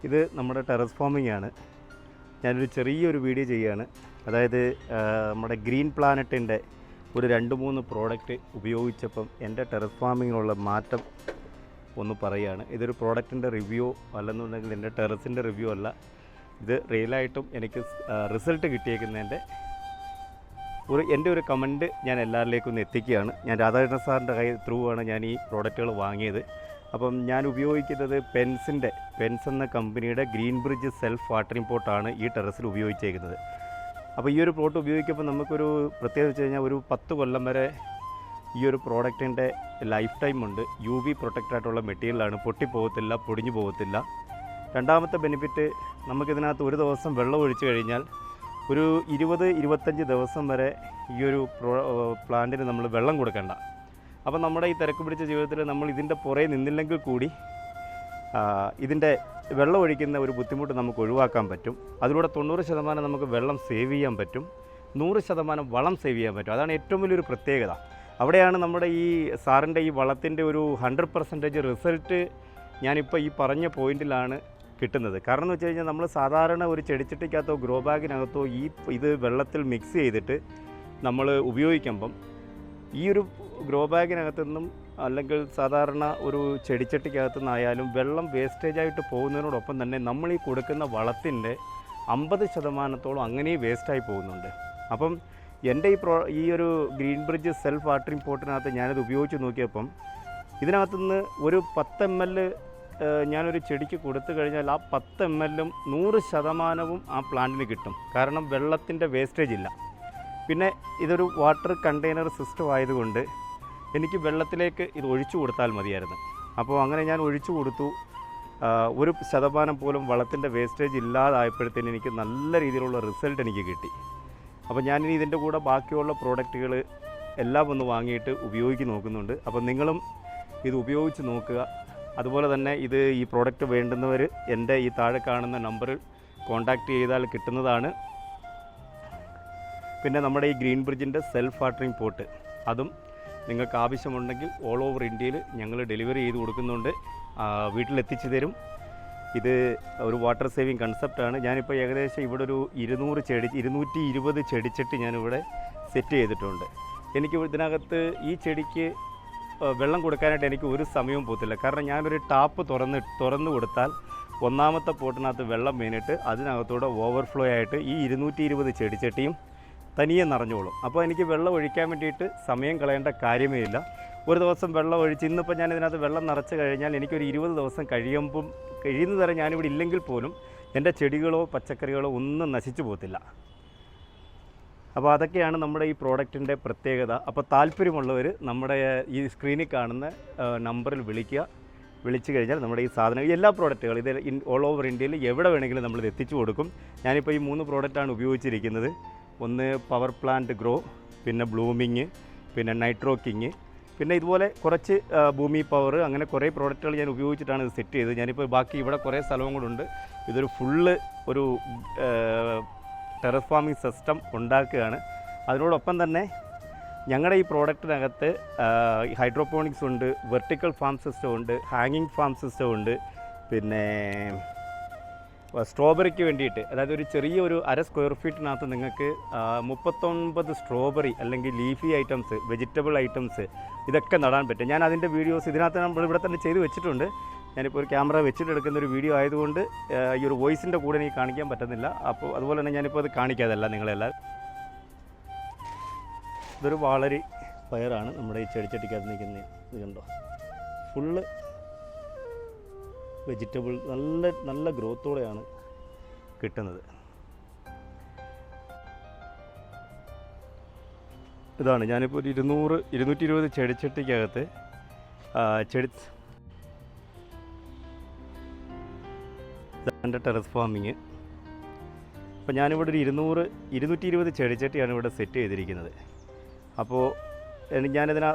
ഇത് നമ്മുടെ terrace farming ആണ്. ഞാനൊരു ചെറിയൊരു വീഡിയോ ചെയ്യുകയാണ്. അതായത് നമ്മുടെ ഗ്രീൻ പ്ലാനറ്റിൻ്റെ ഒരു 2-3 പ്രോഡക്റ്റ് ഉപയോഗിച്ചപ്പം എൻ്റെ ടെറസ് ഫാമിങ്ങിനുള്ള മാറ്റം ഒന്ന് പറയുകയാണ്. ഇതൊരു പ്രോഡക്റ്റിൻ്റെ റിവ്യൂ അല്ലെന്നുണ്ടെങ്കിൽ എൻ്റെ ടെറസിൻ്റെ റിവ്യൂ അല്ല. ഇത് റിയലായിട്ടും എനിക്ക് റിസൾട്ട് കിട്ടിയേക്കുന്നതിൻ്റെ എൻ്റെ ഒരു കമൻറ്റ് ഞാൻ എല്ലാവരിലേക്കും ഒന്ന് എത്തിക്കുകയാണ്. ഞാൻ രാധാകൃഷ്ണൻ സാറിൻ്റെ ത്രൂ ആണ് ഞാൻ ഈ പ്രോഡക്റ്റുകൾ വാങ്ങിയത്. അപ്പം ഞാൻ ഉപയോഗിക്കുന്നത് പെൻസ് എന്ന കമ്പനിയുടെ ഗ്രീൻ ബ്രിഡ്ജ് സെൽഫ് വാട്ടറിംഗ് പോട്ടാണ് ഈ ടെറസിൽ ഉപയോഗിച്ചേക്കുന്നത്. അപ്പോൾ ഈ ഒരു പോട്ട് ഉപയോഗിക്കുമ്പോൾ നമുക്കൊരു പ്രത്യേകത വെച്ച് കഴിഞ്ഞാൽ ഒരു 10 കൊല്ലം വരെ ഈ ഒരു പ്രോഡക്റ്റിൻ്റെ ലൈഫ് ടൈം ഉണ്ട്. UV പ്രൊട്ടക്റ്റായിട്ടുള്ള മെറ്റീരിയലാണ്, പൊട്ടിപ്പോകത്തില്ല, പൊടിഞ്ഞു പോകത്തില്ല. രണ്ടാമത്തെ ബെനിഫിറ്റ്, നമുക്കിതിനകത്ത് ഒരു ദിവസം വെള്ളം ഒഴിച്ചു കഴിഞ്ഞാൽ ഒരു 20-25 ദിവസം വരെ ഈ ഒരു പ്ലാന്റിന് നമ്മൾ വെള്ളം കൊടുക്കേണ്ട. അപ്പോൾ നമ്മുടെ ഈ തിരക്ക് പിടിച്ച ജീവിതത്തിൽ നമ്മൾ ഇതിൻ്റെ പുറകെ നിന്നില്ലെങ്കിൽ കൂടി ഇതിൻ്റെ വെള്ളം ഒഴിക്കുന്ന ഒരു ബുദ്ധിമുട്ട് നമുക്ക് ഒഴിവാക്കാൻ പറ്റും. അതിലൂടെ 90% നമുക്ക് വെള്ളം സേവ് ചെയ്യാൻ പറ്റും, 100% വളം സേവ് ചെയ്യാൻ പറ്റും. അതാണ് ഏറ്റവും വലിയൊരു പ്രത്യേകത. അവിടെയാണ് നമ്മുടെ ഈ സാറിൻ്റെ ഈ വളത്തിൻ്റെ ഒരു 100% റിസൾട്ട് ഞാനിപ്പോൾ ഈ പറഞ്ഞ പോയിൻറ്റിലാണ് കിട്ടുന്നത്. കാരണം എന്ന് വെച്ച് കഴിഞ്ഞാൽ നമ്മൾ സാധാരണ ഒരു ചെടിച്ചട്ടിക്കകത്തോ ഗ്രോ ബാഗിനകത്തോ ഇത് വെള്ളത്തിൽ മിക്സ് ചെയ്തിട്ട് നമ്മൾ ഉപയോഗിക്കുമ്പം ഈ ഒരു ഗ്രോ ബാഗിനകത്തു നിന്നും അല്ലെങ്കിൽ സാധാരണ ഒരു ചെടിച്ചട്ടിക്കകത്തു നിന്നായാലും വെള്ളം വേസ്റ്റേജായിട്ട് പോകുന്നതിനോടൊപ്പം തന്നെ നമ്മൾ ഈ കൊടുക്കുന്ന വളത്തിൻ്റെ 50% അങ്ങനെ വേസ്റ്റായി പോകുന്നുണ്ട്. അപ്പം എൻ്റെ ഈ ഒരു ഗ്രീൻ ബ്രിഡ്ജ് സെൽഫ് വാട്ടറിംഗ് പോട്ടിനകത്ത് ഞാനത് ഉപയോഗിച്ച് നോക്കിയപ്പം ഇതിനകത്തുനിന്ന് ഒരു 10 ml ഞാനൊരു ചെടിക്ക് കൊടുത്തു കഴിഞ്ഞാൽ ആ 10 ml 100% ആ പ്ലാന്റിന് കിട്ടും. കാരണം വെള്ളത്തിൻ്റെ വേസ്റ്റേജ് ഇല്ല. പിന്നെ ഇതൊരു വാട്ടർ കണ്ടെയ്നർ സിസ്റ്റം ആയതുകൊണ്ട് എനിക്ക് വെള്ളത്തിലേക്ക് ഇത് ഒഴിച്ചു കൊടുത്താൽ മതിയായിരുന്നു. അപ്പോൾ അങ്ങനെ ഞാൻ ഒഴിച്ചു കൊടുത്തു. 1% പോലും വളത്തിൻ്റെ വേസ്റ്റേജ് ഇല്ലാതായപ്പോഴത്തേന് എനിക്ക് നല്ല രീതിയിലുള്ള റിസൾട്ട് എനിക്ക് കിട്ടി. അപ്പോൾ ഞാനിനി ഇതിൻ്റെ കൂടെ ബാക്കിയുള്ള പ്രോഡക്റ്റുകൾ എല്ലാം ഒന്ന് വാങ്ങിയിട്ട് ഉപയോഗിച്ച് നോക്കുന്നുണ്ട്. അപ്പോൾ നിങ്ങളും ഇത് ഉപയോഗിച്ച് നോക്കുക. അതുപോലെ തന്നെ ഈ പ്രോഡക്റ്റ് വേണ്ടുന്നവർ എൻ്റെ ഈ താഴെ കാണുന്ന നമ്പറിൽ കോൺടാക്റ്റ് ചെയ്താൽ കിട്ടുന്നതാണ്. പിന്നെ നമ്മുടെ ഈ ഗ്രീൻ ബ്രിഡ്ജിൻ്റെ സെൽഫ് വാട്ടറിംഗ് പോട്ട് അതും നിങ്ങൾക്ക് ആവശ്യമുണ്ടെങ്കിൽ ഓൾ ഓവർ ഇന്ത്യയിൽ ഞങ്ങൾ ഡെലിവറി ചെയ്ത് കൊടുക്കുന്നുണ്ട്, വീട്ടിലെത്തിച്ചു തരും. ഇത് ഒരു വാട്ടർ സേവിങ് കൺസെപ്റ്റാണ്. ഞാനിപ്പോൾ ഏകദേശം ഇവിടെ ഒരു 220 ചെടിച്ചട്ടി ഞാനിവിടെ സെറ്റ് ചെയ്തിട്ടുണ്ട്. എനിക്ക് ഇതിനകത്ത് ഈ ചെടിക്ക് വെള്ളം കൊടുക്കാനായിട്ട് എനിക്ക് ഒരു സമയവും പോകത്തില്ല. കാരണം ഞാനൊരു ടാപ്പ് തുറന്നു കൊടുത്താൽ ഒന്നാമത്തെ പോട്ടിനകത്ത് വെള്ളം വീണിട്ട് അതിനകത്തൂടെ ഓവർഫ്ലോ ആയിട്ട് ഈ 220 ചെടിച്ചട്ടിയും തനിയെ നിറഞ്ഞോളും. അപ്പോൾ എനിക്ക് വെള്ളം ഒഴിക്കാൻ വേണ്ടിയിട്ട് സമയം കളയേണ്ട കാര്യമേ ഇല്ല. ഒരു ദിവസം വെള്ളം ഒഴിച്ച് ഇന്നിപ്പോൾ ഞാൻ ഇതിനകത്ത് വെള്ളം നിറച്ച് കഴിഞ്ഞാൽ എനിക്കൊരു 20 ദിവസം കഴിയുന്നത് വരെ ഞാനിവിടെ ഇല്ലെങ്കിൽ പോലും എൻ്റെ ചെടികളോ പച്ചക്കറികളോ ഒന്നും നശിച്ചു പോകത്തില്ല. അപ്പോൾ അതൊക്കെയാണ് നമ്മുടെ ഈ പ്രോഡക്റ്റിൻ്റെ പ്രത്യേകത. അപ്പോൾ താല്പര്യമുള്ളവർ നമ്മുടെ ഈ സ്ക്രീനിൽ കാണുന്ന നമ്പറിൽ വിളിച്ചു കഴിഞ്ഞാൽ നമ്മുടെ ഈ സാധനം എല്ലാ പ്രോഡക്റ്റുകളും ഇത് ഓൾ ഓവർ ഇന്ത്യയിൽ എവിടെ വേണമെങ്കിലും നമ്മളിത് എത്തിച്ചു കൊടുക്കും. ഞാനിപ്പോൾ ഈ 3 പ്രോഡക്റ്റാണ് ഉപയോഗിച്ചിരിക്കുന്നത്. ഒന്ന് പവർ പ്ലാന്റ് ഗ്രോ, പിന്നെ ബ്ലൂമിങ്, പിന്നെ നൈട്രോ കിങ്, പിന്നെ ഇതുപോലെ കുറച്ച് ഭൂമി പവർ, അങ്ങനെ കുറേ പ്രോഡക്റ്റുകൾ ഞാൻ ഉപയോഗിച്ചിട്ടാണ് ഇത് സെറ്റ് ചെയ്തത്. ഞാനിപ്പോൾ ബാക്കി ഇവിടെ കുറേ സ്ഥലവും കൂടെ ഉണ്ട്. ഇതൊരു ഫുള്ള് ഒരു ടെറസ് ഫാമിംഗ് സിസ്റ്റം ഉണ്ടാക്കുകയാണ്. അതിനോടൊപ്പം തന്നെ ഞങ്ങളുടെ ഈ പ്രോഡക്റ്റിനകത്ത് ഹൈഡ്രോപോണിക്സ് ഉണ്ട്, വെർട്ടിക്കൽ ഫാം സിസ്റ്റം ഉണ്ട്, ഹാങ്ങിങ് ഫാം സിസ്റ്റം ഉണ്ട്, പിന്നെ സ്ട്രോബെറിക്ക് വേണ്ടിയിട്ട്, അതായത് ഒരു ചെറിയൊരു 1/2 സ്ക്വയർ ഫീറ്റിനകത്ത് നിങ്ങൾക്ക് 39 സ്ട്രോബെറി അല്ലെങ്കിൽ ലീഫി ഐറ്റംസ്, വെജിറ്റബിൾ ഐറ്റംസ് ഇതൊക്കെ നടാൻ പറ്റും. ഞാൻ അതിൻ്റെ വീഡിയോസ് ഇതിനകത്ത് നമ്മൾ ഇവിടെ തന്നെ ചെയ്ത് വെച്ചിട്ടുണ്ട്. ഞാനിപ്പോൾ ഒരു ക്യാമറ വെച്ചിട്ട് എടുക്കുന്ന ഒരു വീഡിയോ ആയതുകൊണ്ട് ഈ ഒരു വോയിസിൻ്റെ കൂടെ എനിക്ക് കാണിക്കാൻ പറ്റുന്നില്ല. അപ്പോൾ അതുപോലെ തന്നെ ഞാനിപ്പോൾ അത് കാണിക്കാതല്ല നിങ്ങളെല്ലാം. ഇതൊരു വാളരി പയറാണ് നമ്മുടെ ഈ ചെടിച്ചട്ടിക്കകത്ത് നിൽക്കുന്നത്. ഇത് കണ്ടോ, ഫുള്ള് വെജിറ്റബിൾ നല്ല ഗ്രോത്തോടെയാണ് കിട്ടുന്നത്. ഇതാണ് ഞാനിപ്പോൾ ഒരു 220 ചെടിച്ചട്ടിക്കകത്ത് എൻ്റെ ടെറസ് ഫാമിങ്. അപ്പോൾ ഞാനിവിടെ ഒരു 220 ചെടിച്ചട്ടിയാണ് ഇവിടെ സെറ്റ് ചെയ്തിരിക്കുന്നത്. അപ്പോൾ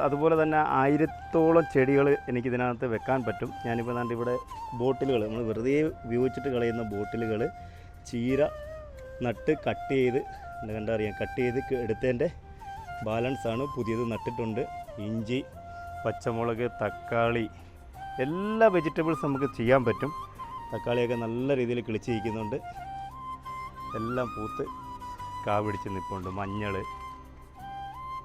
അതുപോലെ തന്നെ 1000-ഓളം ചെടികൾ എനിക്കിതിനകത്ത് വെക്കാൻ പറ്റും. ഞാനിപ്പോൾ ഇവിടെ ബോട്ടിലുകൾ, നമ്മൾ വെറുതെ ഉപയോഗിച്ചിട്ട് കളയുന്ന ബോട്ടിലുകൾ ചീര നട്ട് കട്ട് ചെയ്ത് എടുത്തതിൻ്റെ ബാലൻസാണ്. പുതിയത് നട്ടിട്ടുണ്ട്. ഇഞ്ചി, പച്ചമുളക്, തക്കാളി, എല്ലാ വെജിറ്റബിൾസ് നമുക്ക് ചെയ്യാൻ പറ്റും. തക്കാളിയൊക്കെ നല്ല രീതിയിൽ കിളിച്ചിരിക്കുന്നുണ്ട്. എല്ലാം പൂത്ത് കാ പിടിച്ച് നിൽപ്പുണ്ട്. മഞ്ഞൾ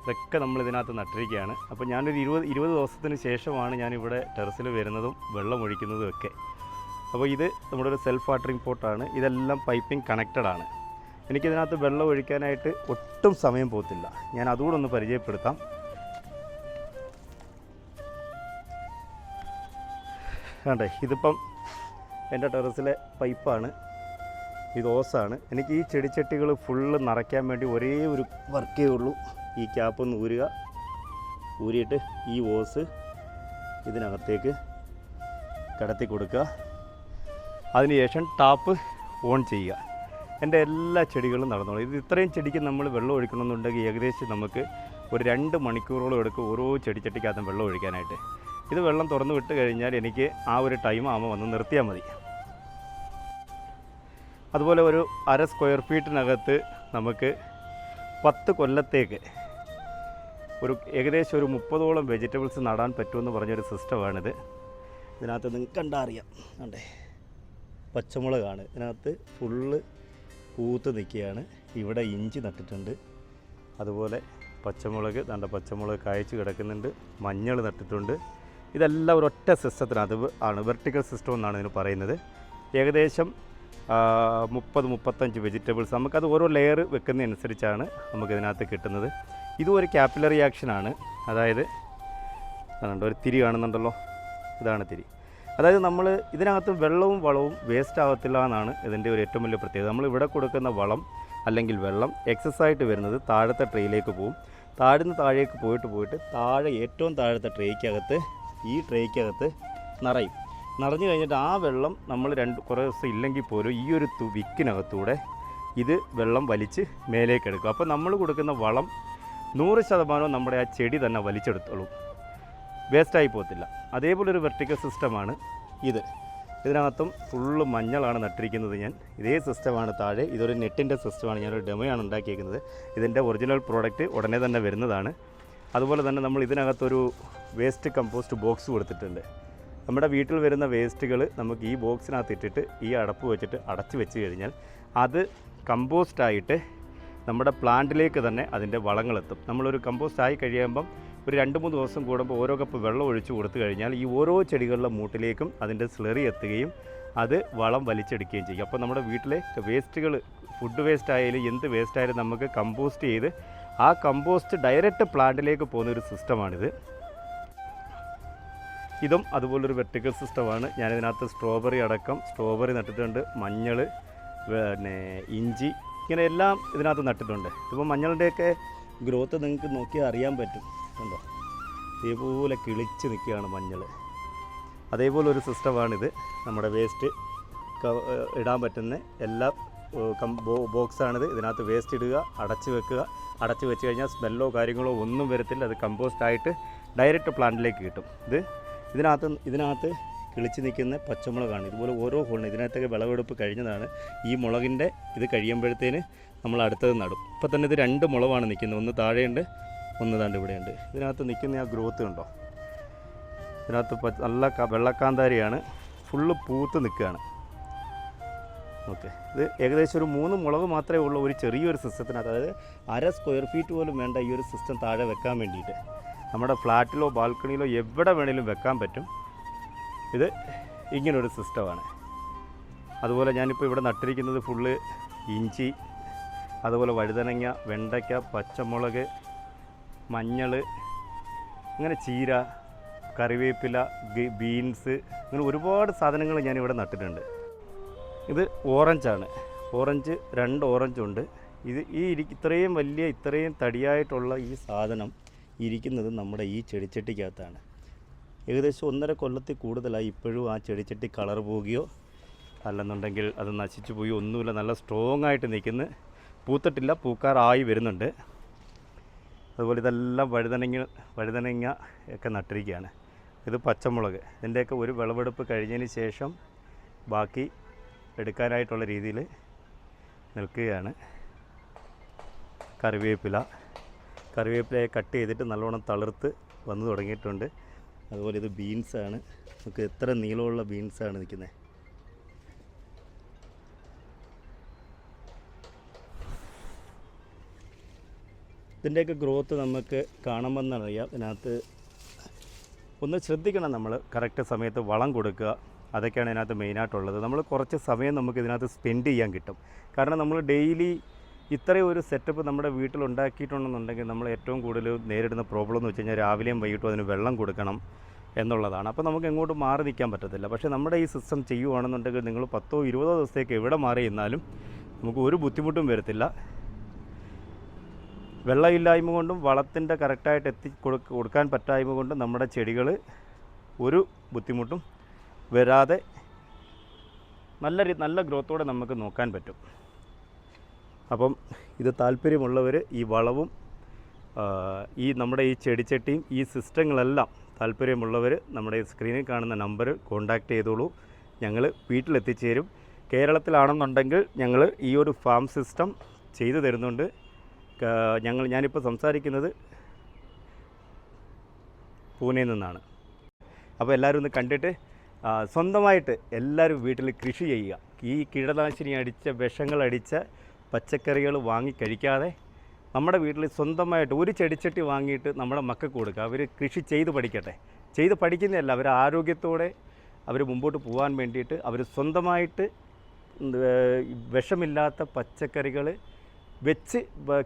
ഇതൊക്കെ നമ്മൾ ഇതിനകത്ത് നട്ടിരിക്കുകയാണ്. അപ്പോൾ ഞാനൊരു 20 ദിവസത്തിന് ശേഷമാണ് ഞാനിവിടെ ടെറസിൽ വരുന്നതും വെള്ളം ഒഴിക്കുന്നതും ഒക്കെ. അപ്പോൾ ഇത് നമ്മുടെ ഒരു സെൽഫ് വാട്ടറിംഗ് പോട്ടാണ്. ഇതെല്ലാം പൈപ്പിംഗ് കണക്റ്റഡ് ആണ്. എനിക്കിതിനകത്ത് വെള്ളം ഒഴിക്കാനായിട്ട് ഒട്ടും സമയം പോകത്തില്ല. ഞാൻ അതുകൂടെ ഒന്ന് പരിചയപ്പെടുത്താം. വേണ്ടേ, ഇതിപ്പം എൻ്റെ ടെറസിലെ പൈപ്പാണ്, ഇത് ഓസാണ്. എനിക്ക് ഈ ചെടിച്ചട്ടികൾ ഫുള്ള് നിറയ്ക്കാൻ വേണ്ടി ഒരേ ഒരു വർക്കേ ഉള്ളൂ. ഈ ക്യാപ്പ് ഒന്ന് ഊരിയിട്ട് ഈ ഓസ് ഇതിനകത്തേക്ക് കടത്തി കൊടുക്കുക. അതിനുശേഷം ടാപ്പ് ഓൺ ചെയ്യുക. എൻ്റെ എല്ലാ ചെടികളും നടന്നോളും. ഇത് ഇത്രയും ചെടിക്ക് നമ്മൾ വെള്ളം ഒഴിക്കണമെന്നുണ്ടെങ്കിൽ ഏകദേശം നമുക്ക് ഒരു 2 മണിക്കൂറോളം എടുക്കും ഓരോ ചെടിച്ചട്ടിക്കകത്തും വെള്ളം ഒഴിക്കാനായിട്ട്. ഇത് വെള്ളം തുറന്ന് വിട്ട് കഴിഞ്ഞാൽ എനിക്ക് ആ ഒരു ടൈം ആകുമ്പോൾ വന്ന് നിർത്തിയാൽ മതി. അതുപോലെ ഒരു 1/2 സ്ക്വയർ ഫീറ്റിനകത്ത് നമുക്ക് 10 കൊല്ലത്തേക്ക് ഏകദേശം ഒരു 30ഓളം വെജിറ്റബിൾസ് നടാൻ പറ്റുമെന്ന് പറഞ്ഞൊരു സിസ്റ്റമാണിത്. ഇതിനകത്ത് നിങ്ങൾക്ക് കണ്ടാൽ അറിയാം. കണ്ടേ, പച്ചമുളകാണ് ഇതിനകത്ത് ഫുള്ള് പൂത്ത് നിൽക്കുകയാണ്. ഇവിടെ ഇഞ്ചി നട്ടിട്ടുണ്ട്. അതുപോലെ പച്ചമുളക് പച്ചമുളക് കായ്ച്ച് കിടക്കുന്നുണ്ട്. മഞ്ഞൾ നട്ടിട്ടുണ്ട്. ഇതെല്ലാം ഒരൊറ്റ സിസ്റ്റത്തിനകത്ത് ആണ്, വെർട്ടിക്കൽ സിസ്റ്റം എന്നാണ് ഇതിന് പറയുന്നത്. ഏകദേശം 30-35 വെജിറ്റബിൾസ് നമുക്കത് ഓരോ ലെയർ വെക്കുന്നതനുസരിച്ചാണ് നമുക്കിതിനകത്ത് കിട്ടുന്നത്. ഇതും ഒരു ക്യാപ്പിലറി ആക്ഷനാണ്. അതായത് ഒരു തിരി കാണുന്നുണ്ടല്ലോ, ഇതാണ് തിരി. അതായത് നമ്മൾ ഇതിനകത്ത് വെള്ളവും വളവും വേസ്റ്റ് ആകത്തില്ല എന്നാണ് ഇതിൻ്റെ ഒരു ഏറ്റവും വലിയ പ്രത്യേകത. നമ്മൾ ഇവിടെ കൊടുക്കുന്ന വളം അല്ലെങ്കിൽ വെള്ളം എക്സസ് ആയിട്ട് വരുന്നത് താഴത്തെ ട്രേയിലേക്ക് പോകും. താഴേക്ക് പോയിട്ട് താഴെ ഏറ്റവും താഴത്തെ ഈ ട്രേക്കകത്ത് നിറഞ്ഞു കഴിഞ്ഞിട്ട് ആ വെള്ളം നമ്മൾ കുറേ ദിവസം ഇല്ലെങ്കിൽ പോലും ഈ ഒരു വിക്കിനകത്തൂടെ ഇത് വെള്ളം വലിച്ച് മേലേക്ക് എടുക്കും. അപ്പോൾ നമ്മൾ കൊടുക്കുന്ന വളം 100% നമ്മുടെ ആ ചെടി തന്നെ വലിച്ചെടുത്തോളും, വേസ്റ്റായി പോകത്തില്ല. അതേപോലെ ഒരു വെർട്ടിക്കൽ സിസ്റ്റമാണ് ഇത്. ഇതിനകത്തും ഫുള്ള് മഞ്ഞളാണ് നട്ടിരിക്കുന്നത് ഞാൻ. ഇതേ സിസ്റ്റമാണ് താഴെ. ഇതൊരു നെറ്റിൻ്റെ സിസ്റ്റമാണ്. ഞാനൊരു ഡെമോയാണ് ഉണ്ടാക്കിയിരിക്കുന്നത്. ഇതിൻ്റെ ഒറിജിനൽ പ്രോഡക്റ്റ് ഉടനെ തന്നെ വരുന്നതാണ്. അതുപോലെ തന്നെ നമ്മൾ ഇതിനകത്തൊരു വേസ്റ്റ് കമ്പോസ്റ്റ് ബോക്സ് കൊടുത്തിട്ടുണ്ട്. നമ്മുടെ വീട്ടിൽ വരുന്ന വേസ്റ്റുകൾ നമുക്ക് ഈ ബോക്സിനകത്ത് ഇട്ടിട്ട് ഈ അടപ്പ് വെച്ചിട്ട് അടച്ച് വെച്ച് കഴിഞ്ഞാൽ അത് കമ്പോസ്റ്റായിട്ട് നമ്മുടെ പ്ലാന്റിലേക്ക് തന്നെ അതിൻ്റെ വളങ്ങളെത്തും. നമ്മളൊരു കമ്പോസ്റ്റ് ആയി കഴിയുമ്പം ഒരു 2-3 ദിവസം കൂടുമ്പോൾ ഓരോ കപ്പ് വെള്ളം ഒഴിച്ച് കൊടുത്തു കഴിഞ്ഞാൽ ഈ ഓരോ ചെടികളുടെ മൂട്ടിലേക്കും അതിൻ്റെ സ്ലറി എത്തുകയും അത് വളം വലിച്ചെടുക്കുകയും ചെയ്യും. അപ്പോൾ നമ്മുടെ വീട്ടിലെ വേസ്റ്റുകൾ, ഫുഡ് വേസ്റ്റ് ആയാലും എന്ത് വേസ്റ്റ് ആയാലും നമുക്ക് കമ്പോസ്റ്റ് ചെയ്ത് ആ കമ്പോസ്റ്റ് ഡയറക്റ്റ് പ്ലാന്റിലേക്ക് പോകുന്ന ഒരു സിസ്റ്റമാണിത്. ഇതും അതുപോലൊരു വെർട്ടിക്കൽ സിസ്റ്റമാണ്. ഞാനിതിനകത്ത് സ്ട്രോബെറി നട്ടിട്ടുണ്ട്. മഞ്ഞൾ, ഇഞ്ചി, ഇങ്ങനെ എല്ലാം ഇതിനകത്ത് നട്ടിട്ടുണ്ട്. ഇപ്പോൾ മഞ്ഞളുടെയൊക്കെ ഗ്രോത്ത് നിങ്ങൾക്ക് നോക്കിയാൽ അറിയാൻ പറ്റും. കണ്ടോ, ഇതേപോലെ കിളിച്ച് നിൽക്കുകയാണ് മഞ്ഞൾ. അതേപോലെ ഒരു സിസ്റ്റമാണിത്. നമ്മുടെ വേസ്റ്റ് ഇടാൻ പറ്റുന്ന എല്ലാ ബോക്സാണിത്. ഇതിനകത്ത് വേസ്റ്റ് ഇടുക, അടച്ച് വെക്കുക. അടച്ച് വെച്ച് കഴിഞ്ഞാൽ സ്മെല്ലോ കാര്യങ്ങളോ ഒന്നും വരത്തില്ല. അത് കമ്പോസ്റ്റായിട്ട് ഡയറക്റ്റ് പ്ലാന്റിലേക്ക് കിട്ടും. ഇതിനകത്ത് കിളിച്ച് നിൽക്കുന്ന പച്ചമുളകാണ്. ഇതുപോലെ ഓരോ ഹോളിന് ഇതിനകത്തൊക്കെ വിളവെടുപ്പ് കഴിഞ്ഞതാണ്. ഈ മുളകിൻ്റെ ഇത് കഴിയുമ്പോഴത്തേന് നമ്മൾ അടുത്തത് നടും. ഇപ്പോൾ തന്നെ ഇത് 2 മുളകാണ് നിൽക്കുന്നത്. ഒന്ന് താഴെയുണ്ട്, ഒന്ന് താണ്ട് ഇവിടെയുണ്ട്. ഇതിനകത്ത് നിൽക്കുന്ന ആ ഗ്രോത്ത് ഉണ്ടോ, ഇതിനകത്ത് നല്ല വെള്ളക്കാന്താരിയാണ്. ഫുള്ള് പൂത്ത് നിൽക്കുകയാണ്. ഓക്കെ, ഇത് ഏകദേശം ഒരു 3 മുളക് മാത്രമേ ഉള്ളൂ ഒരു ചെറിയൊരു സിസ്റ്റത്തിനകത്ത്. അതായത് 1/2 സ്ക്വയർ ഫീറ്റ് പോലും വേണ്ട ഈ ഒരു സിസ്റ്റം താഴെ വെക്കാൻ വേണ്ടിയിട്ട്. നമ്മുടെ ഫ്ലാറ്റിലോ ബാൽക്കണിയിലോ എവിടെ വേണേലും വെക്കാൻ പറ്റും. ഇത് ഇങ്ങനൊരു സിസ്റ്റമാണ്. അതുപോലെ ഞാനിപ്പോൾ ഇവിടെ നട്ടിരിക്കുന്നത് ഫുള്ള് ഇഞ്ചി, അതുപോലെ വഴുതനങ്ങ, വെണ്ടയ്ക്ക, പച്ചമുളക്, മഞ്ഞൾ, അങ്ങനെ ചീര, കറിവേപ്പില, ബീൻസ്, അങ്ങനെ ഒരുപാട് സാധനങ്ങൾ ഞാനിവിടെ നട്ടിട്ടുണ്ട്. ഇത് ഓറഞ്ചാണ്. 2 ഓറഞ്ചുണ്ട്. ഇത്രയും തടിയായിട്ടുള്ള ഈ സാധനം ഇരിക്കുന്നത് നമ്മുടെ ഈ ചെടിച്ചട്ടിക്കകത്താണ്. ഏകദേശം 1.5 കൊല്ലത്തിൽ കൂടുതലായി ഇപ്പോഴും ആ ചെടിച്ചട്ടി കളർ പോവുകയോ അല്ലെന്നുണ്ടെങ്കിൽ അത് നശിച്ചു പോയി ഒന്നുമില്ല. നല്ല സ്ട്രോങ് ആയിട്ട് നിൽക്കുന്ന, പൂത്തിട്ടില്ല, പൂക്കാറായി വരുന്നുണ്ട്. അതുപോലെ ഇതെല്ലാം വഴുതനങ്ങ ഒക്കെ നട്ടിരിക്കുകയാണ്. ഇത് പച്ചമുളക്. ഇതിൻ്റെയൊക്കെ ഒരു വിളവെടുപ്പ് കഴിഞ്ഞതിന് ശേഷം ബാക്കി എടുക്കാനായിട്ടുള്ള രീതിയിൽ നിൽക്കുകയാണ്. കറിവേപ്പിലയെ കട്ട് ചെയ്തിട്ട് നല്ലോണം തളിർത്ത് വന്നു തുടങ്ങിയിട്ടുണ്ട്. അതുപോലെ ഇത് ബീൻസാണ്. നമുക്ക് എത്ര നീളമുള്ള ബീൻസാണ് നിൽക്കുന്നത്. ഇതിൻ്റെയൊക്കെ ഗ്രോത്ത് നമുക്ക് കാണുമെന്നറിയാം. ഇതിനകത്ത് ഒന്ന് ശ്രദ്ധിക്കണം, നമ്മൾ കറക്റ്റ് സമയത്ത് വളം കൊടുക്കുക, അതൊക്കെയാണ് ഇതിനകത്ത് മെയിനായിട്ടുള്ളത്. നമ്മൾ കുറച്ച് സമയം നമുക്ക് ഇതിനകത്ത് സ്പെൻഡ് ചെയ്യാൻ കിട്ടും. കാരണം നമ്മൾ ഡെയിലി ഇത്രയും ഒരു സെറ്റപ്പ് നമ്മുടെ വീട്ടിൽ ഉണ്ടാക്കിയിട്ടുണ്ടെന്നുണ്ടെങ്കിൽ നമ്മൾ ഏറ്റവും കൂടുതൽ നേരിടുന്ന പ്രോബ്ലം എന്ന് വെച്ച് കഴിഞ്ഞാൽ രാവിലെയും വൈകിട്ടും അതിന് വെള്ളം കൊടുക്കണം എന്നുള്ളതാണ്. അപ്പോൾ നമുക്ക് എങ്ങോട്ടും മാറി നിൽക്കാൻ പറ്റത്തില്ല. പക്ഷേ നമ്മുടെ ഈ സിസ്റ്റം ചെയ്യുവാണെന്നുണ്ടെങ്കിൽ നിങ്ങൾ 10-20 ദിവസത്തേക്ക് എവിടെ മാറി നിന്നാലും നമുക്ക് ഒരു ബുദ്ധിമുട്ടും വരത്തില്ല. വെള്ളമില്ലായ്മ കൊണ്ടും വളത്തിൻ്റെ കറക്റ്റായിട്ട് കൊടുക്കാൻ പറ്റായ്മ കൊണ്ടും നമ്മുടെ ചെടികൾ ഒരു ബുദ്ധിമുട്ടും വരാതെ നല്ല ഗ്രോത്തോടെ നമുക്ക് നോക്കാൻ പറ്റും. അപ്പം ഇത് താല്പര്യമുള്ളവർ ഈ വളവും ഈ നമ്മുടെ ഈ ചെടിച്ചട്ടിയും ഈ സിസ്റ്റങ്ങളെല്ലാം താല്പര്യമുള്ളവർ നമ്മുടെ സ്ക്രീനിൽ കാണുന്ന നമ്പർ കോൺടാക്റ്റ് ചെയ്തോളൂ. ഞങ്ങൾ വീട്ടിലെത്തിച്ചേരും. കേരളത്തിലാണെന്നുണ്ടെങ്കിൽ ഞങ്ങൾ ഈ ഒരു ഫാം സിസ്റ്റം ചെയ്തു തരുന്നുണ്ട്. ഞാനിപ്പോൾ സംസാരിക്കുന്നത് പൂനെയിൽ നിന്നാണ്. അപ്പോൾ എല്ലാവരും ഒന്ന് കണ്ടിട്ട് സ്വന്തമായിട്ട് എല്ലാവരും വീട്ടിൽ കൃഷി ചെയ്യുക. ഈ കീടനാശിനി അടിച്ച വിഷങ്ങളടിച്ച പച്ചക്കറികൾ വാങ്ങി കഴിക്കാതെ നമ്മുടെ വീട്ടിൽ സ്വന്തമായിട്ട് ഒരു ചെടിച്ചട്ടി വാങ്ങിയിട്ട് നമ്മുടെ മക്കൾക്ക് കൊടുക്കുക. അവർ കൃഷി ചെയ്ത് പഠിക്കട്ടെ. ചെയ്ത് പഠിക്കുന്നതല്ല, അവർ ആരോഗ്യത്തോടെ അവർ മുമ്പോട്ട് പോകാൻ വേണ്ടിയിട്ട് അവർ സ്വന്തമായിട്ട് വിഷമില്ലാത്ത പച്ചക്കറികൾ വെച്ച്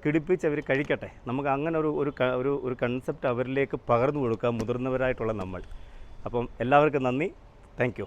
കിടിപ്പിച്ച് അവർ കഴിക്കട്ടെ. നമുക്ക് അങ്ങനെ ഒരു കൺസെപ്റ്റ് അവരിലേക്ക് പകർന്നു കൊടുക്കാം, മുതിർന്നവരായിട്ടുള്ള നമ്മൾ. അപ്പം എല്ലാവർക്കും നന്ദി. Thank you.